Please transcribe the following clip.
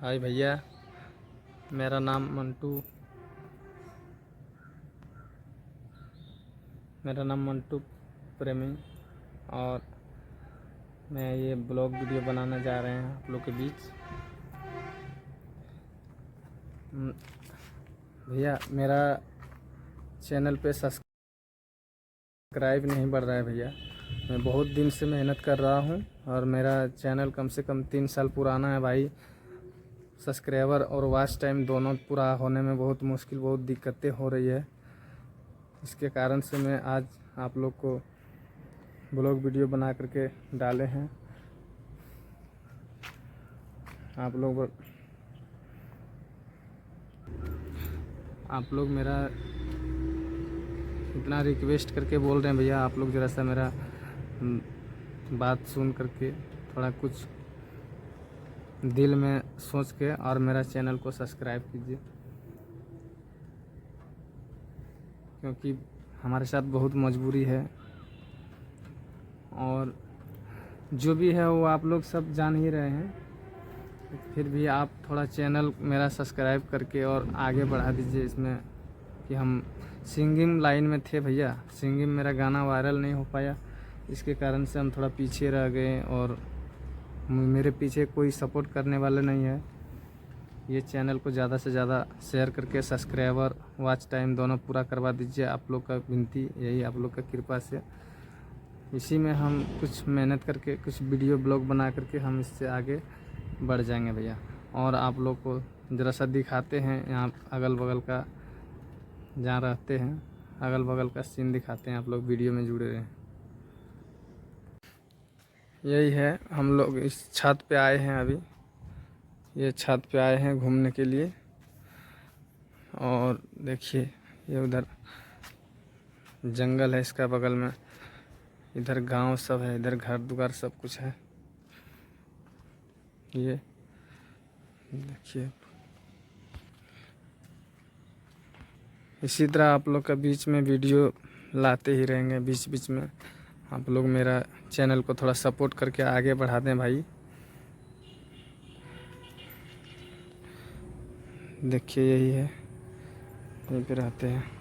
हाय भैया, मेरा नाम मंटू प्रेमी और मैं ये ब्लॉग वीडियो बनाने जा रहे हैं आप लोग के बीच। भैया मेरा चैनल पे सब्सक्राइब नहीं बढ़ रहा है भैया। मैं बहुत दिन से मेहनत कर रहा हूँ और मेरा चैनल कम से कम 3 साल पुराना है भाई। सब्सक्राइबर और वॉच टाइम दोनों पूरा होने में बहुत मुश्किल, बहुत दिक्कतें हो रही है। इसके कारण से मैं आज आप लोग को ब्लॉग वीडियो बना करके डाले हैं। आप लोग मेरा इतना रिक्वेस्ट करके बोल रहे हैं भैया, आप लोग ज़रा सा मेरा बात सुन करके थोड़ा कुछ दिल में सोच के और मेरा चैनल को सब्सक्राइब कीजिए, क्योंकि हमारे साथ बहुत मजबूरी है। और जो भी है वो आप लोग सब जान ही रहे हैं, फिर भी आप थोड़ा चैनल मेरा सब्सक्राइब करके और आगे बढ़ा दीजिए इसमें। कि हम सिंगिंग लाइन में थे भैया, सिंगिंग मेरा गाना वायरल नहीं हो पाया, इसके कारण से हम थोड़ा पीछे रह गए और मेरे पीछे कोई सपोर्ट करने वाले नहीं है। ये चैनल को ज़्यादा से ज़्यादा शेयर करके सब्सक्राइबर वॉच टाइम दोनों पूरा करवा दीजिए। आप लोग का विनती यही, आप लोग का कृपा से इसी में हम कुछ मेहनत करके कुछ वीडियो ब्लॉग बना करके हम इससे आगे बढ़ जाएंगे भैया। और आप लोग को ज़रा सा दिखाते हैं यहाँ अगल बगल का, जहाँ रहते हैं अगल बगल का सीन दिखाते हैं, आप लोग वीडियो में जुड़े रहें। यही है, हम लोग इस छत पे आए हैं अभी, ये छत पे आए हैं घूमने के लिए। और देखिए ये उधर जंगल है इसका बगल में, इधर गांव सब है, इधर घर दुआर सब कुछ है। ये देखिए, इसी तरह आप लोग का बीच में वीडियो लाते ही रहेंगे। बीच बीच में आप लोग मेरा चैनल को थोड़ा सपोर्ट करके आगे बढ़ा दें भाई। देखिए यही है, यहीं पे रहते हैं।